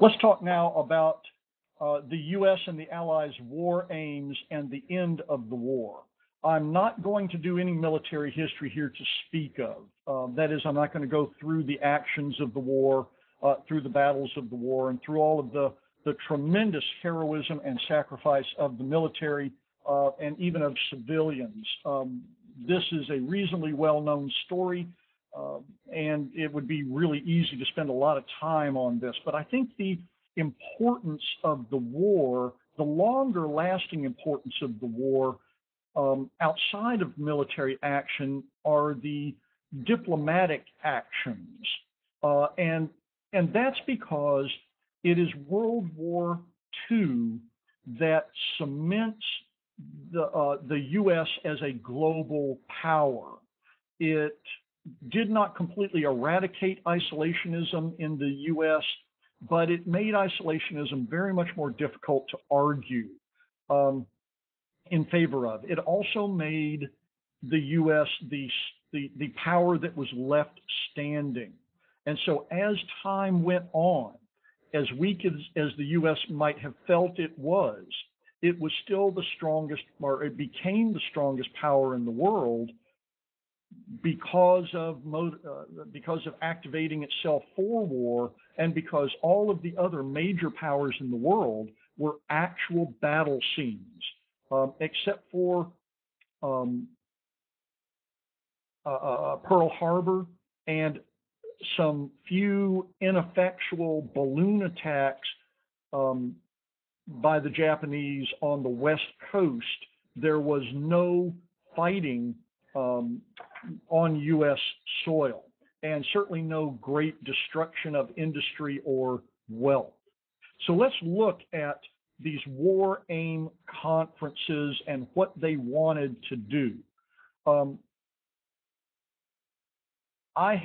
Let's talk now about the U.S. and the Allies' war aims and the end of the war. I'm not going to do any military history here to speak of. That is, I'm not going to go through the actions of the war, through the battles of the war, and through all of the tremendous heroism and sacrifice of the military and even of civilians. This is a reasonably well-known story, and it would be really easy to spend a lot of time on this. But I think the importance of the war, the longer lasting importance of the war outside of military action are the diplomatic actions. And that's because it is World War II that cements the U.S. as a global power. It did not completely eradicate isolationism in the U.S., but it made isolationism very much more difficult to argue in favor of. It also made the U.S. the power that was left standing. And so as time went on, as weak as the U.S. might have felt it was still the strongest, or it became the strongest power in the world because of activating itself for war, and because all of the other major powers in the world were actual battle scenes, except for Pearl Harbor and some few ineffectual balloon attacks by the Japanese on the West Coast. There was no fighting on U.S. soil, and certainly no great destruction of industry or wealth. So let's look at these war aim conferences and what they wanted to do. I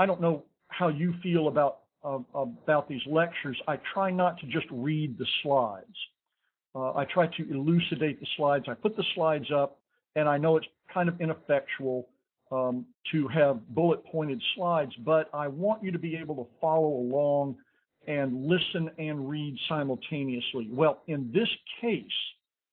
don't know how you feel about these lectures. I try not to just read the slides. I try to elucidate the slides. I put the slides up, and I know it's kind of ineffectual to have bullet-pointed slides, but I want you to be able to follow along and listen and read simultaneously. Well, in this case,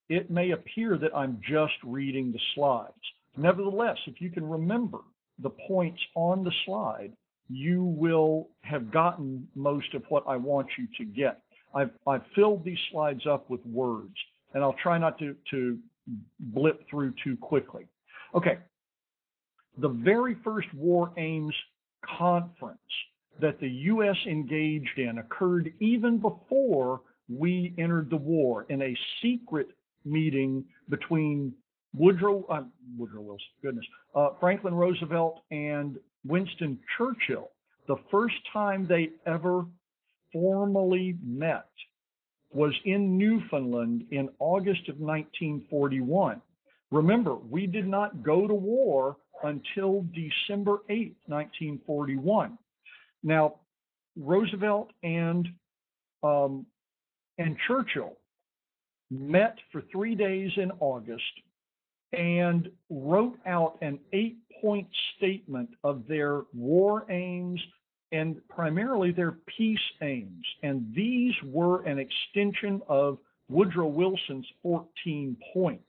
it may appear that I'm just reading the slides. Nevertheless, if you can remember the points on the slide, you will have gotten most of what I want you to get. I've filled these slides up with words, and I'll try not to blip through too quickly. Okay, the very first War Aims conference that the U.S. engaged in occurred even before we entered the war, in a secret meeting between Franklin Roosevelt and Winston Churchill. The first time they ever formally met was in Newfoundland in August of 1941. Remember, we did not go to war until December 8th, 1941. Now, Roosevelt and Churchill met for 3 days in August and wrote out an 8-point statement of their war aims and primarily their peace aims. And these were an extension of Woodrow Wilson's 14 points.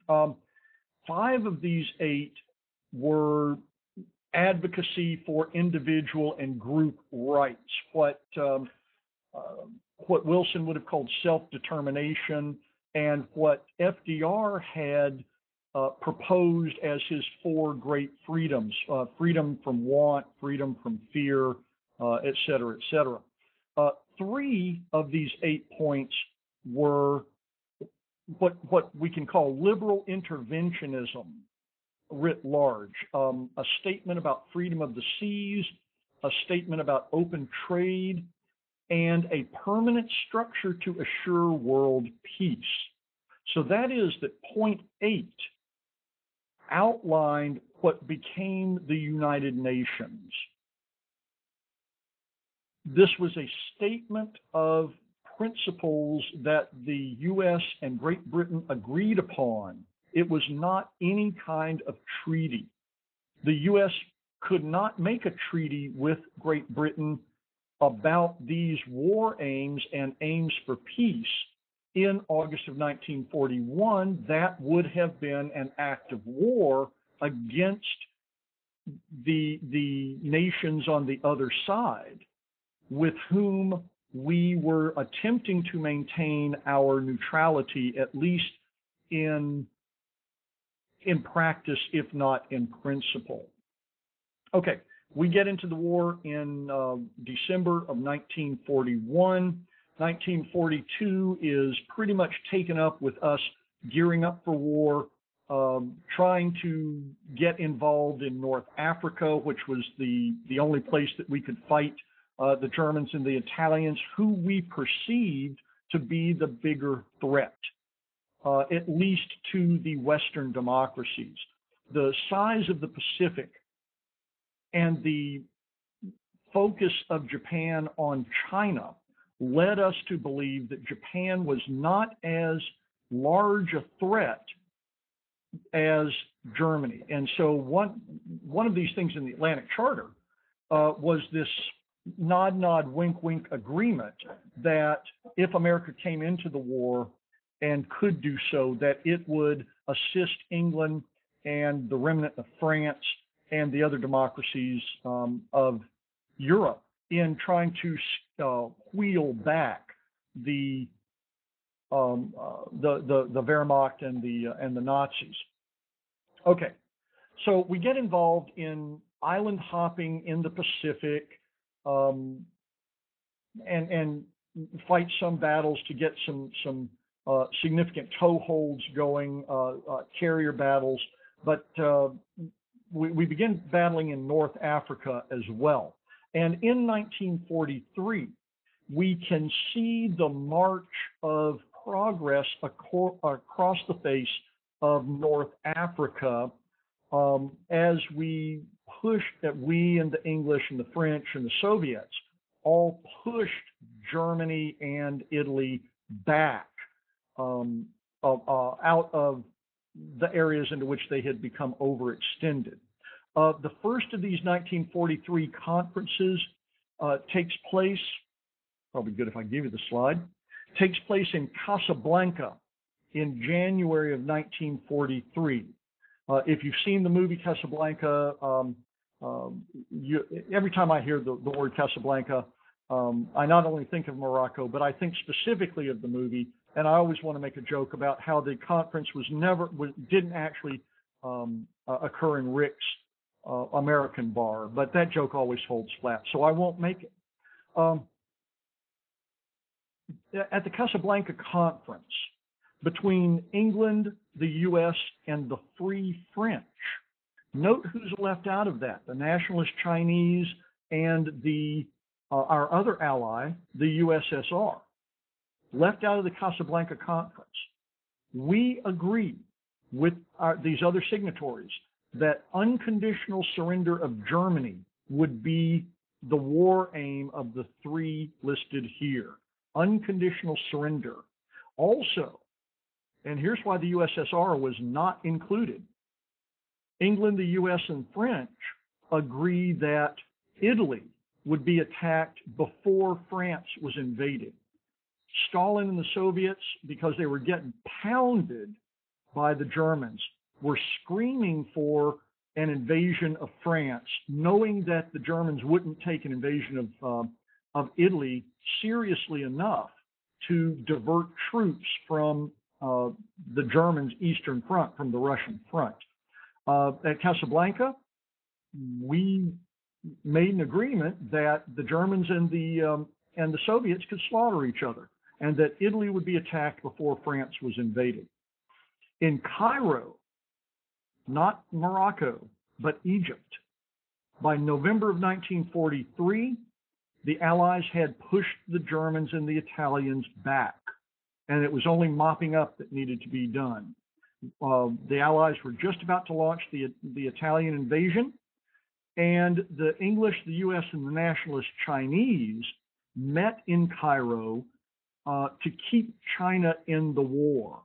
5 of these 8 were advocacy for individual and group rights, what Wilson would have called self-determination, and what FDR had proposed as his 4 great freedoms: freedom from want, freedom from fear, et cetera, et cetera. 3 of these 8 points were what we can call liberal interventionism writ large, a statement about freedom of the seas, a statement about open trade, and a permanent structure to assure world peace. So that is that point 8 outlined what became the United Nations. This was a statement of principles that the U.S. and Great Britain agreed upon. It was not any kind of treaty. The U.S. could not make a treaty with Great Britain about these war aims and aims for peace in August of 1941, that would have been an act of war against the nations on the other side with whom we were attempting to maintain our neutrality, at least in practice, if not in principle. Okay, we get into the war in December of 1941. 1942 is pretty much taken up with us gearing up for war, trying to get involved in North Africa, which was the only place that we could fight the Germans and the Italians, who we perceived to be the bigger threat, at least to the Western democracies. The size of the Pacific and the focus of Japan on China led us to believe that Japan was not as large a threat as Germany. And so one of these things in the Atlantic Charter was this nod, nod, wink, wink agreement that if America came into the war and could do so, that it would assist England and the remnant of France and the other democracies of Europe in trying to wheel back the Wehrmacht and the Nazis. Okay, so we get involved in island hopping in the Pacific, and fight some battles to get some significant toeholds going, carrier battles, but we begin battling in North Africa as well. And in 1943, we can see the march of progress across the face of North Africa as we pushed, that we and the English and the French and the Soviets all pushed Germany and Italy back out of the areas into which they had become overextended. The first of these 1943 conferences takes place, probably good if I give you the slide, takes place in Casablanca in January of 1943. If you've seen the movie Casablanca, every time I hear the word Casablanca, I not only think of Morocco, but I think specifically of the movie. And I always want to make a joke about how the conference didn't actually occur in Rick's American bar, but that joke always holds flat, so I won't make it. At the Casablanca conference between England, the U.S., and the Free French, note who's left out of that: the nationalist Chinese and our other ally, the USSR. Left out of the Casablanca conference. We agree with these other signatories that unconditional surrender of Germany would be the war aim of the three listed here. Unconditional surrender. Also, and here's why the USSR was not included, England, the US, and French agree that Italy would be attacked before France was invaded. Stalin and the Soviets, because they were getting pounded by the Germans, were screaming for an invasion of France, knowing that the Germans wouldn't take an invasion of Italy seriously enough to divert troops from the Germans' Eastern Front, from the Russian front. At Casablanca, we made an agreement that the Germans and the Soviets could slaughter each other, and that Italy would be attacked before France was invaded. In Cairo, not Morocco, but Egypt, by November of 1943, the Allies had pushed the Germans and the Italians back, and it was only mopping up that needed to be done. The Allies were just about to launch the Italian invasion, and the English, the US, and the nationalist Chinese met in Cairo to keep China in the war.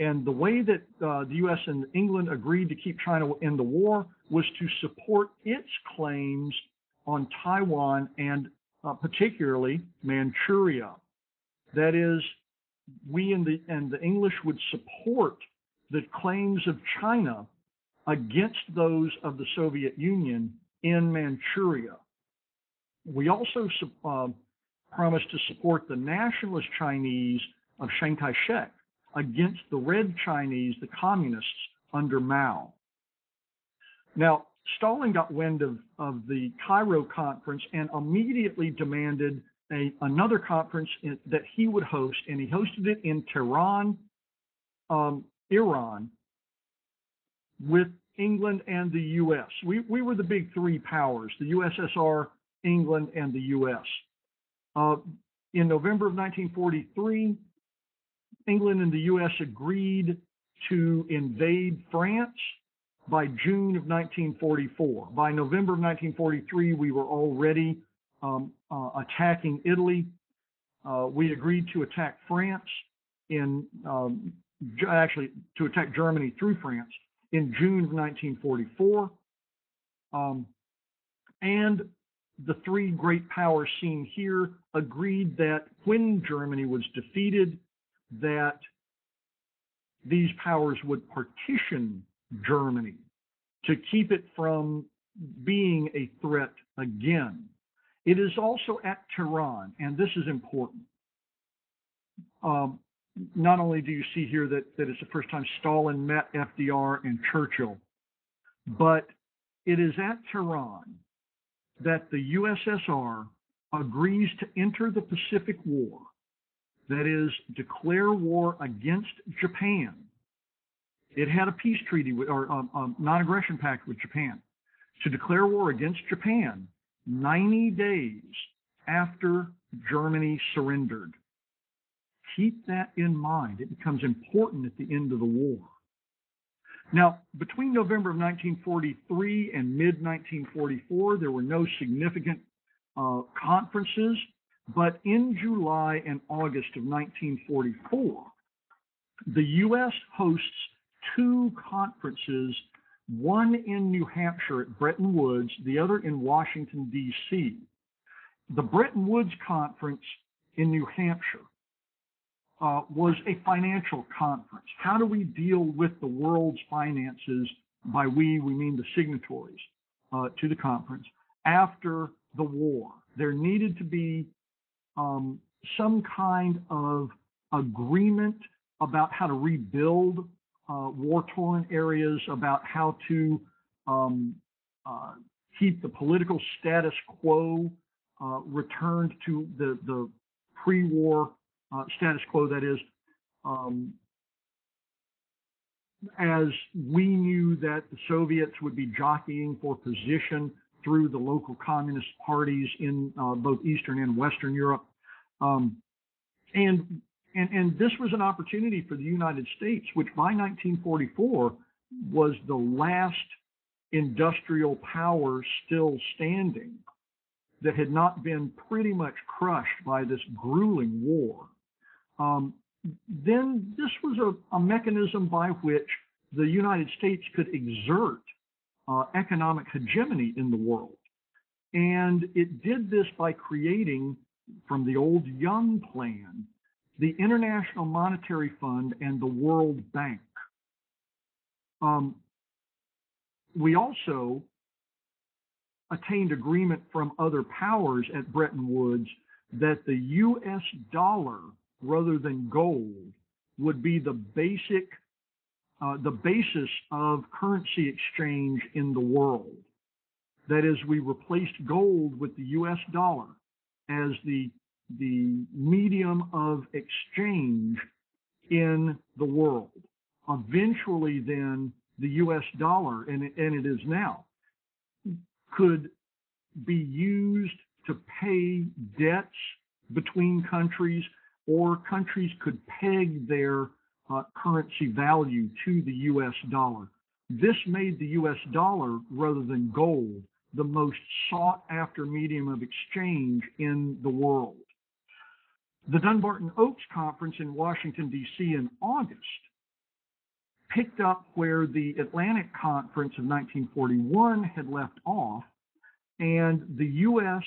And the way that the U.S. and England agreed to keep China in the war was to support its claims on Taiwan and particularly Manchuria. That is, we and the English would support the claims of China against those of the Soviet Union in Manchuria. We also promised to support the nationalist Chinese of Chiang Kai-shek against the Red Chinese, the communists under Mao. Now, Stalin got wind of the Cairo conference and immediately demanded another conference that he would host, and he hosted it in Tehran, Iran, with England and the U.S. We were the big three powers, the USSR, England, and the U.S. In November of 1943, England and the U.S. agreed to invade France by June of 1944. By November of 1943, we were already attacking Italy. We agreed to attack France actually to attack Germany through France in June of 1944. And the three great powers seen here agreed that when Germany was defeated, that these powers would partition Germany to keep it from being a threat again. It is also at Tehran, and this is important. Not only do you see here that it's the first time Stalin met FDR and Churchill, but it is at Tehran that the USSR agrees to enter the Pacific War, that is, declare war against Japan. It had a peace treaty or a non-aggression pact with Japan to declare war against Japan 90 days after Germany surrendered. Keep that in mind. It becomes important at the end of the war. Now, between November of 1943 and mid-1944, there were no significant conferences, but in July and August of 1944, the U.S. hosts two conferences, one in New Hampshire at Bretton Woods, the other in Washington, D.C. The Bretton Woods Conference in New Hampshire was a financial conference. How do we deal with the world's finances? By we mean the signatories to the conference after the war. There needed to be some kind of agreement about how to rebuild war-torn areas, about how to keep the political status quo returned to the pre-war status quo, that is, as we knew that the Soviets would be jockeying for position through the local communist parties in both Eastern and Western Europe. And this was an opportunity for the United States, which by 1944 was the last industrial power still standing that had not been pretty much crushed by this grueling war. Then this was a mechanism by which the United States could exert economic hegemony in the world. And it did this by creating, from the old Young Plan, the International Monetary Fund and the World Bank. We also attained agreement from other powers at Bretton Woods that the U.S. dollar, rather than gold, would be the basis of currency exchange in the world. That is, we replaced gold with the U.S. dollar as the medium of exchange in the world. Eventually, then, the U.S. dollar, and it is now, could be used to pay debts between countries, or countries could peg their currency value to the U.S. dollar. This made the U.S. dollar, rather than gold, the most sought-after medium of exchange in the world. The Dunbarton Oaks Conference in Washington, D.C. in August picked up where the Atlantic Conference of 1941 had left off, and the U.S.,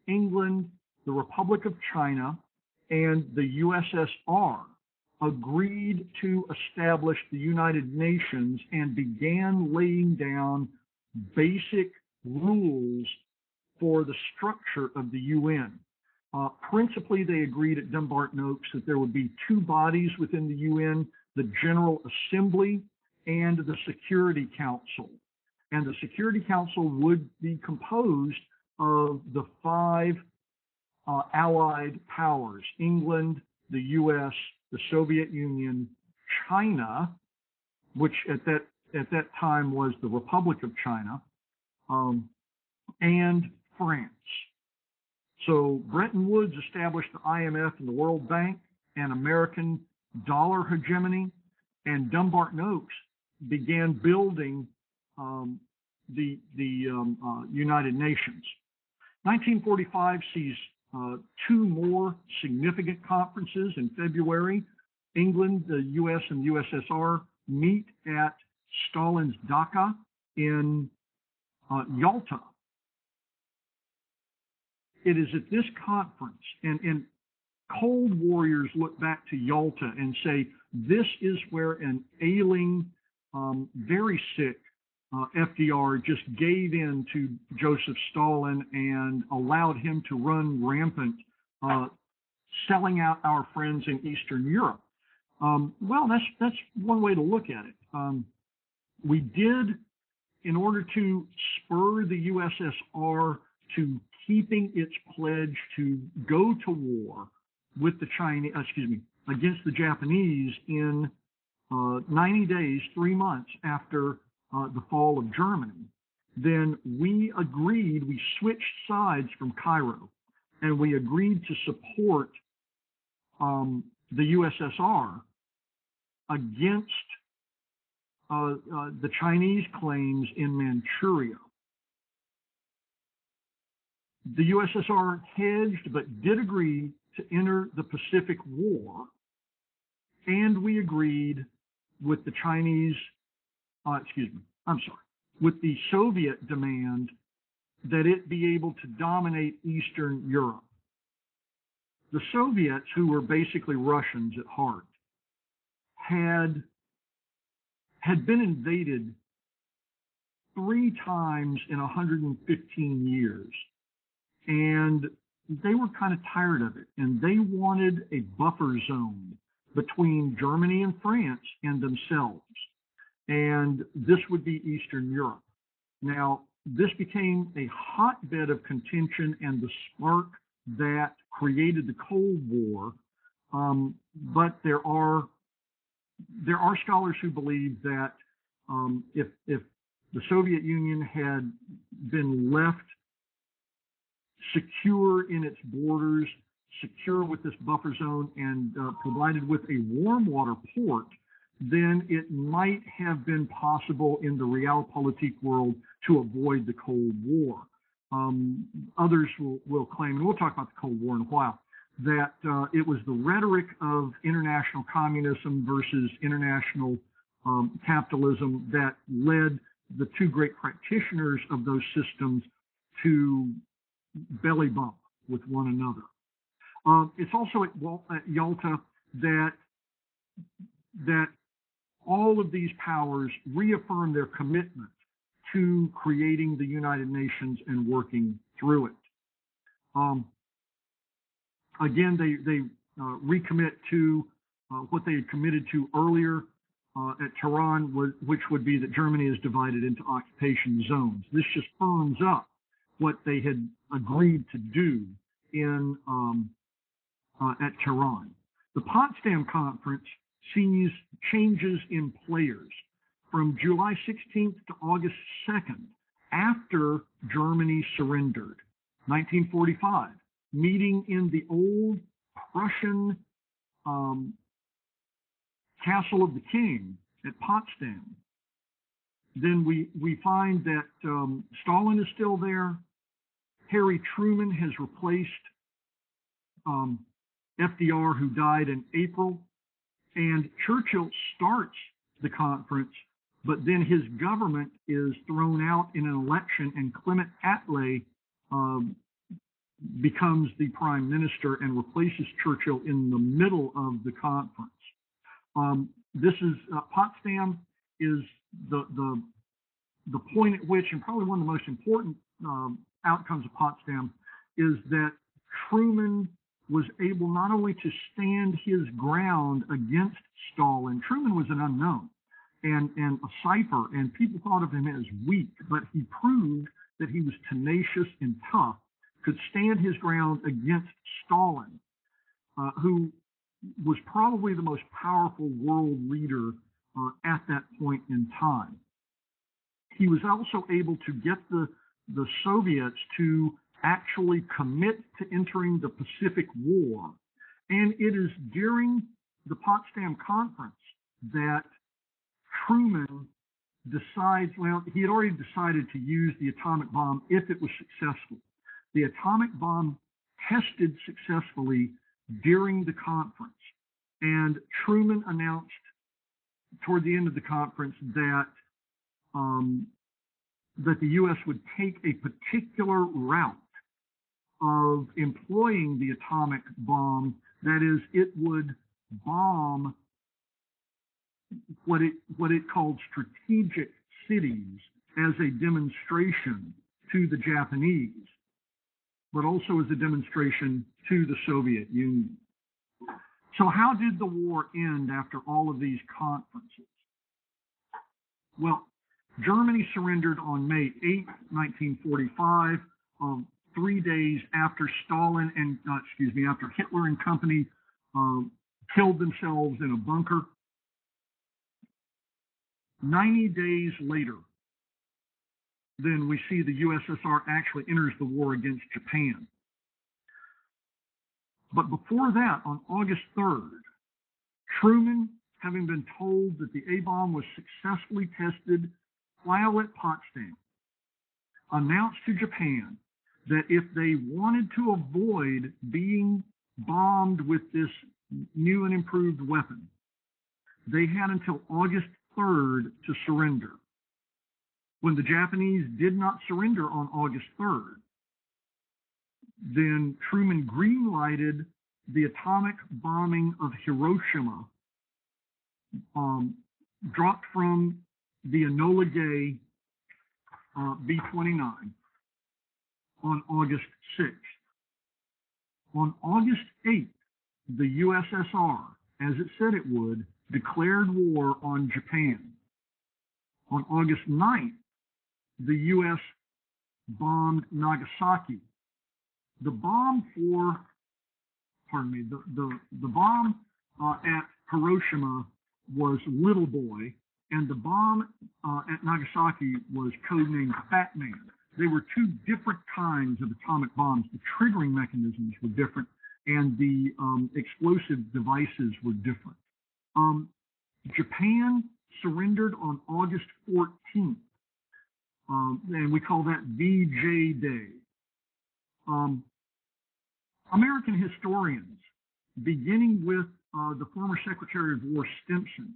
England, the Republic of China, and the USSR agreed to establish the United Nations and began laying down basic rules for the structure of the UN. Principally, they agreed at Dumbarton Oaks that there would be two bodies within the UN, the General Assembly and the Security Council. And the Security Council would be composed of the five allied powers: England, the US, the Soviet Union, China, which at that time was the Republic of China, and France. So Bretton Woods established the IMF and the World Bank, an American dollar hegemony, and Dumbarton Oaks began building the United Nations. 1945 sees two more significant conferences in February. England, the US, and the USSR meet at Stalin's Dhaka in Yalta. It is at this conference, and Cold Warriors look back to Yalta and say, this is where an ailing, very sick FDR just gave in to Joseph Stalin and allowed him to run rampant, selling out our friends in Eastern Europe. Well, that's one way to look at it. We did, in order to spur the USSR to keeping its pledge to go to war with the Chinese, against the Japanese in 90 days, 3 months after the fall of Germany, then we switched sides from Cairo, and we agreed to support the USSR against the Chinese claims in Manchuria. The USSR hedged but did agree to enter the Pacific War, and we agreed with the Chinese, with the Soviet demand that it be able to dominate Eastern Europe. The Soviets, who were basically Russians at heart, had been invaded 3 times in 115 years. And they were kind of tired of it, and they wanted a buffer zone between Germany and France and themselves. And this would be Eastern Europe. Now, this became a hotbed of contention and the spark that created the Cold War. But there are scholars who believe that if the Soviet Union had been left secure in its borders, secure with this buffer zone, and provided with a warm water port, then it might have been possible in the realpolitik world to avoid the Cold War. Others will claim, and we'll talk about the Cold War in a while, that it was the rhetoric of international communism versus international capitalism that led the two great practitioners of those systems to belly bump with one another. It's also at Yalta that all of these powers reaffirm their commitment to creating the United Nations and working through it. Again, they recommit to what they had committed to earlier at Tehran, which would be that Germany is divided into occupation zones. This just firms up what they had agreed to do in at Tehran. The Potsdam Conference sees changes in players from July 16th to August 2nd, after Germany surrendered. 1945, meeting in the old Prussian Castle of the King at Potsdam. Then we find that Stalin is still there. Harry Truman has replaced FDR, who died in April, and Churchill starts the conference, but then his government is thrown out in an election, and Clement Attlee becomes the prime minister and replaces Churchill in the middle of the conference. This is Potsdam is the point at which, and probably one of the most important outcomes of Potsdam, is that Truman was able not only to stand his ground against Stalin. Truman was an unknown and a cipher, and people thought of him as weak, but he proved that he was tenacious and tough, could stand his ground against Stalin, who was probably the most powerful world leader at that point in time. He was also able to get the Soviets to actually commit to entering the Pacific War. And it is during the Potsdam Conference that Truman decides, well, he had already decided to use the atomic bomb if it was successful. The atomic bomb tested successfully during the conference. And Truman announced toward the end of the conference that that the U.S. would take a particular route of employing the atomic bomb. That is, it would bomb what it called strategic cities as a demonstration to the Japanese, but also as a demonstration to the Soviet Union. So how did the war end after all of these conferences? Well, Germany surrendered on May 8, 1945, 3 days after Stalin and, after Hitler and company killed themselves in a bunker. 90 days later, then we see the USSR actually enters the war against Japan. But before that, on August 3rd, Truman, having been told that the A-bomb was successfully tested while at Potsdam, announced to Japan that if they wanted to avoid being bombed with this new and improved weapon, they had until August 3rd to surrender. When the Japanese did not surrender on August 3rd, then Truman green-lighted the atomic bombing of Hiroshima, dropped from the Enola Gay B-29 on August 6th. On August 8th, the USSR, as it said it would, declared war on Japan. On August 9th, the U.S. bombed Nagasaki. The bomb the bomb at Hiroshima was Little Boy, and the bomb at Nagasaki was codenamed Fat Man. They were two different kinds of atomic bombs. The triggering mechanisms were different, and the explosive devices were different. Japan surrendered on August 14th, and we call that VJ Day. American historians, beginning with the former Secretary of War Stimson,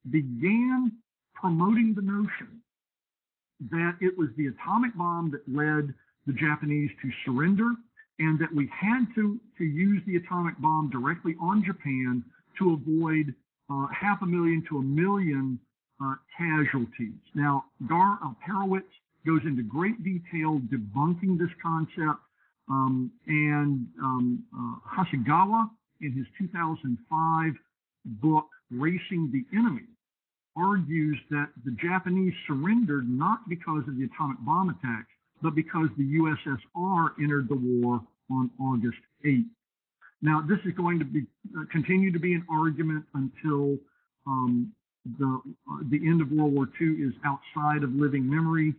began promoting the notion that it was the atomic bomb that led the Japanese to surrender, and that we had to use the atomic bomb directly on Japan to avoid 500,000 to 1 million casualties. Now, Gar Alperovitz goes into great detail debunking this concept, and Hasegawa, in his 2005 book, Racing the Enemy, argues that the Japanese surrendered not because of the atomic bomb attacks, but because the USSR entered the war on August 8th. Now, this is going to be continue to be an argument until the end of World War II is outside of living memory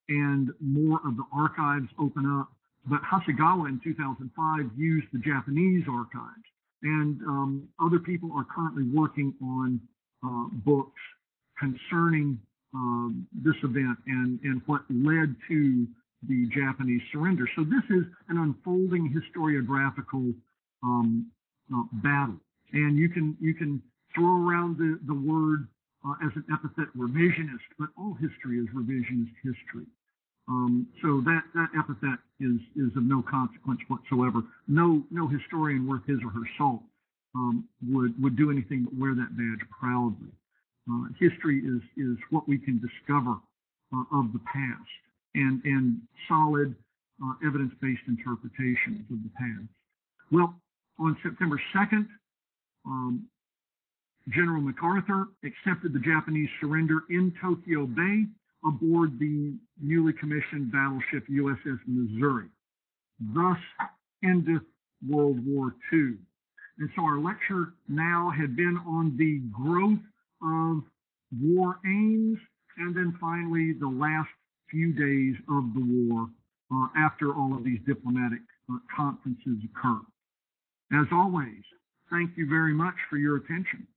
and more of the archives open up. But Hasegawa in 2005 used the Japanese archives, and other people are currently working on books concerning this event and what led to the Japanese surrender. So this is an unfolding historiographical battle, and you can throw around the word as an epithet revisionist, but all history is revisionist history. So that epithet is of no consequence whatsoever. No historian worth his or her salt would do anything but wear that badge proudly. History is what we can discover of the past and solid evidence-based interpretations of the past. Well, on September 2nd, General MacArthur accepted the Japanese surrender in Tokyo Bay aboard the newly commissioned battleship USS Missouri. Thus endeth World War II. And so our lecture now had been on the growth of war aims, and then finally the last few days of the war after all of these diplomatic conferences occurred. As always, thank you very much for your attention.